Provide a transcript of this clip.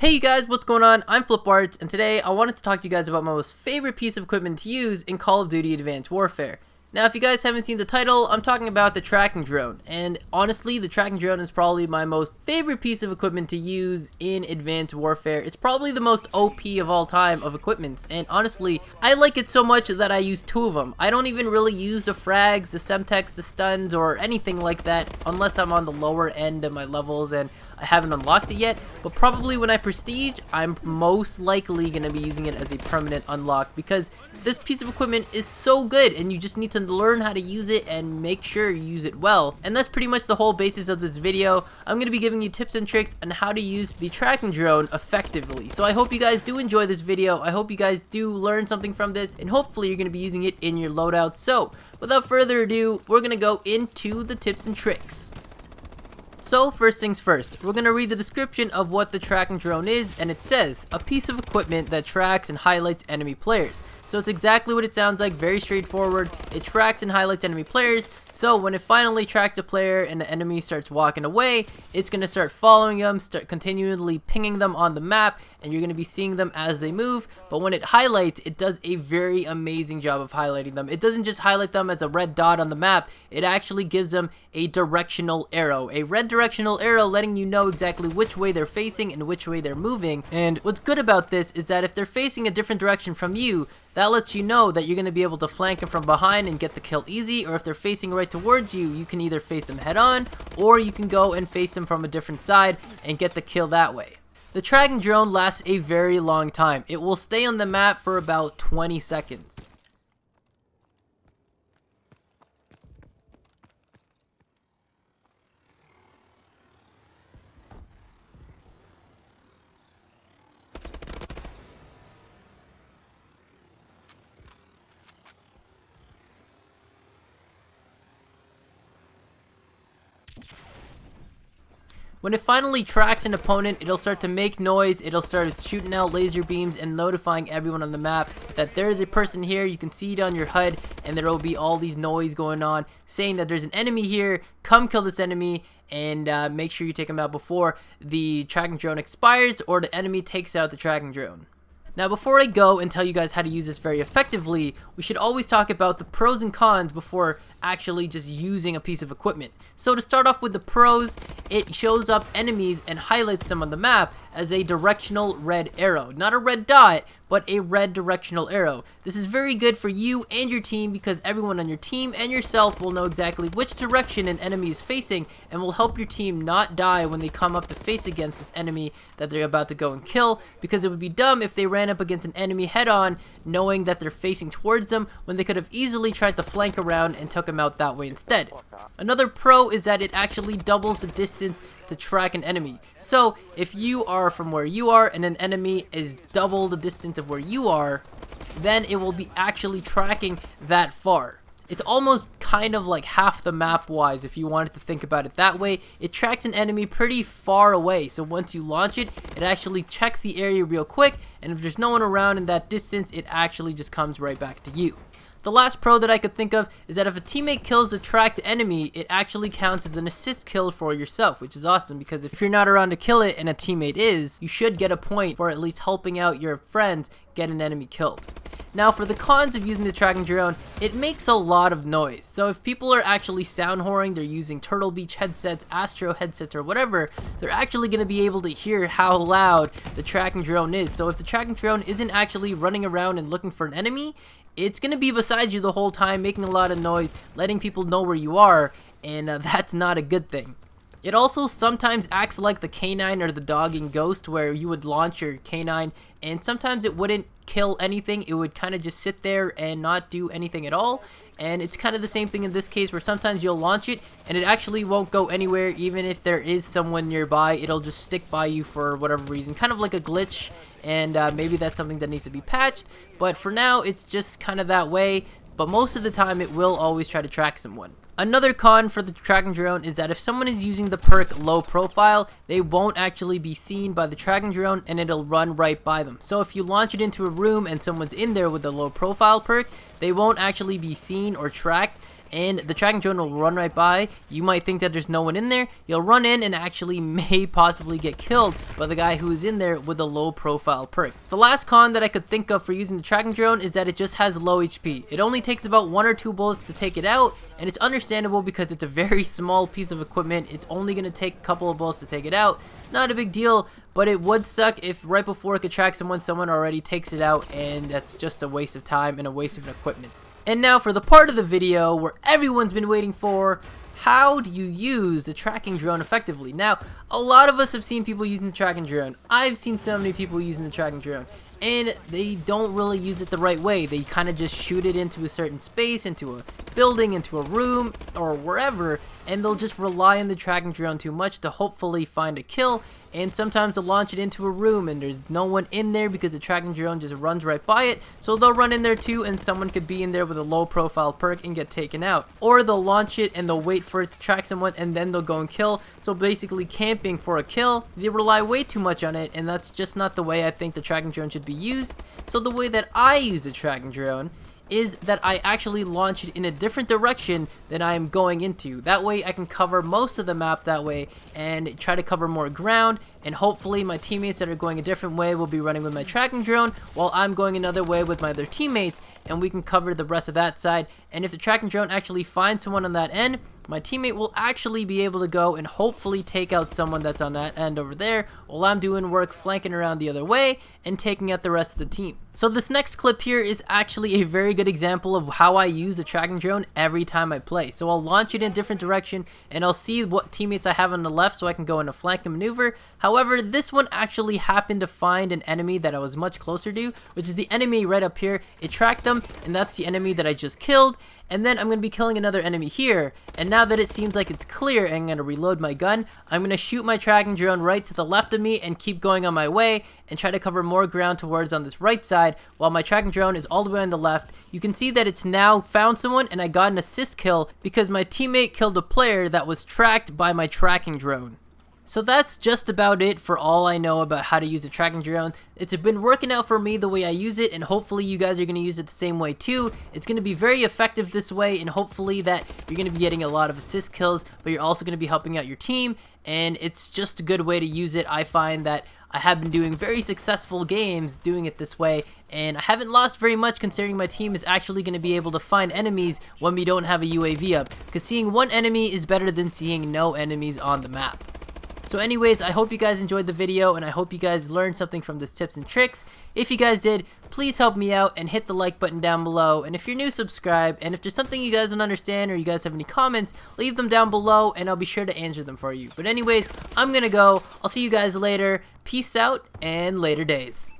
Hey you guys, what's going on? I'm FlipArtz, and today I wanted to talk to you guys about my most favorite piece of equipment to use in Call of Duty Advanced Warfare. Now, if you guys haven't seen the title, I'm talking about the tracking drone, and honestly, the tracking drone is probably my most favorite piece of equipment to use in Advanced Warfare. It's probably the most OP of all time of equipments, and honestly, I like it so much that I use two of them. I don't even really use the frags, the semtex, the stuns, or anything like that, unless I'm on the lower end of my levels and I haven't unlocked it yet, but probably when I prestige, I'm most likely going to be using it as a permanent unlock because this piece of equipment is so good and you just need to learn how to use it and make sure you use it well. And that's pretty much the whole basis of this video. I'm going to be giving you tips and tricks on how to use the tracking drone effectively. So I hope you guys do enjoy this video. I hope you guys do learn something from this, and hopefully you're going to be using it in your loadout. So without further ado, we're going to go into the tips and tricks. So first things first, we're going to read the description of what the tracking drone is, and it says, a piece of equipment that tracks and highlights enemy players. So it's exactly what it sounds like, very straightforward. It tracks and highlights enemy players, so when it finally tracks a player and the enemy starts walking away, it's going to start following them, start continually pinging them on the map, and you're going to be seeing them as they move. But when it highlights, it does a very amazing job of highlighting them. It doesn't just highlight them as a red dot on the map, it actually gives them a directional arrow. A red directional arrow letting you know exactly which way they're facing and which way they're moving. And what's good about this is that if they're facing a different direction from you, that lets you know that you're going to be able to flank them from behind and get the kill easy, or if they're facing right towards you, you can either face them head on, or you can go and face them from a different side and get the kill that way. The tracking drone lasts a very long time. It will stay on the map for about 20 seconds. When it finally tracks an opponent, it'll start to make noise, it'll start shooting out laser beams and notifying everyone on the map that there is a person here. You can see it on your HUD, and there will be all these noise going on saying that there's an enemy here, come kill this enemy, and make sure you take him out before the tracking drone expires or the enemy takes out the tracking drone. Now, before I go and tell you guys how to use this very effectively, we should always talk about the pros and cons before actually just using a piece of equipment. So to start off with the pros, it shows up enemies and highlights them on the map as a directional red arrow. Not a red dot, but a red directional arrow. This is very good for you and your team because everyone on your team and yourself will know exactly which direction an enemy is facing and will help your team not die when they come up to face against this enemy that they're about to go and kill, because it would be dumb if they ran up against an enemy head on knowing that they're facing towards them when they could have easily tried to flank around and took them out that way instead. Another pro is that it actually doubles the distance to track an enemy. So if you are from where you are and an enemy is double the distance of where you are, then it will be actually tracking that far. It's almost kind of like half the map wise if you wanted to think about it that way. It tracks an enemy pretty far away, so once you launch it, it actually checks the area real quick, and if there's no one around in that distance, it actually just comes right back to you. The last pro that I could think of is that if a teammate kills the tracked enemy, it actually counts as an assist kill for yourself, which is awesome because if you're not around to kill it and a teammate is, you should get a point for at least helping out your friends get an enemy killed. Now, for the cons of using the tracking drone, it makes a lot of noise. So if people are actually sound whoring, they're using Turtle Beach headsets, Astro headsets, or whatever, they're actually going to be able to hear how loud the tracking drone is. So if the tracking drone isn't actually running around and looking for an enemy, it's going to be beside you the whole time, making a lot of noise, letting people know where you are, and that's not a good thing. It also sometimes acts like the canine or the dog in Ghost, where you would launch your canine and sometimes it wouldn't kill anything. It would kind of just sit there and not do anything at all. And it's kind of the same thing in this case, where sometimes you'll launch it and it actually won't go anywhere. Even if there is someone nearby, it'll just stick by you for whatever reason, kind of like a glitch. And maybe that's something that needs to be patched, but for now it's just kind of that way. But most of the time it will always try to track someone. Another con for the tracking drone is that if someone is using the perk low profile, they won't actually be seen by the tracking drone and it'll run right by them. So if you launch it into a room and someone's in there with the low profile perk, they won't actually be seen or tracked, and the tracking drone will run right by. You might think that there's no one in there. You'll run in and actually may possibly get killed by the guy who is in there with a low profile perk. The last con that I could think of for using the tracking drone is that it just has low HP. It only takes about 1 or 2 bullets to take it out, and it's understandable because it's a very small piece of equipment. It's only going to take a couple of bullets to take it out. Not a big deal, but it would suck if right before it could track someone already takes it out, and that's just a waste of time and a waste of equipment. And now for the part of the video where everyone's been waiting for: how do you use the tracking drone effectively? Now, a lot of us have seen people using the tracking drone. I've seen so many people using the tracking drone, and they don't really use it the right way. They kind of just shoot it into a certain space, into a building, into a room, or wherever, and they'll just rely on the tracking drone too much to hopefully find a kill. And sometimes they'll launch it into a room and there's no one in there because the tracking drone just runs right by it, so they'll run in there too, and someone could be in there with a low profile perk and get taken out. Or they'll launch it and they'll wait for it to track someone and then they'll go and kill. So basically camping for a kill. They rely way too much on it, and that's just not the way I think the tracking drone should be used. So the way that I use the tracking drone is that I actually launch it in a different direction than I am going into. That way I can cover most of the map that way and try to cover more ground, and hopefully my teammates that are going a different way will be running with my tracking drone while I'm going another way with my other teammates, and we can cover the rest of that side. And if the tracking drone actually finds someone on that end, my teammate will actually be able to go and hopefully take out someone that's on that end over there while I'm doing work flanking around the other way and taking out the rest of the team. So this next clip here is actually a very good example of how I use the tracking drone every time I play. So I'll launch it in a different direction and I'll see what teammates I have on the left so I can go in a flank and maneuver. However, this one actually happened to find an enemy that I was much closer to, which is the enemy right up here. It tracked them, and that's the enemy that I just killed. And then I'm going to be killing another enemy here, and now that it seems like it's clear and I'm going to reload my gun, I'm going to shoot my tracking drone right to the left of me and keep going on my way and try to cover more ground towards on this right side while my tracking drone is all the way on the left. You can see that it's now found someone, and I got an assist kill because my teammate killed a player that was tracked by my tracking drone. So that's just about it for all I know about how to use a tracking drone. It's been working out for me the way I use it, and hopefully you guys are going to use it the same way too. It's going to be very effective this way, and hopefully that you're going to be getting a lot of assist kills, but you're also going to be helping out your team, and it's just a good way to use it. I find that I have been doing very successful games doing it this way, and I haven't lost very much considering my team is actually going to be able to find enemies when we don't have a UAV up, because seeing one enemy is better than seeing no enemies on the map. So anyways, I hope you guys enjoyed the video, and I hope you guys learned something from this tips and tricks. If you guys did, please help me out and hit the like button down below. And if you're new, subscribe. And if there's something you guys don't understand or you guys have any comments, leave them down below and I'll be sure to answer them for you. But anyways, I'm gonna go. I'll see you guys later. Peace out and later days.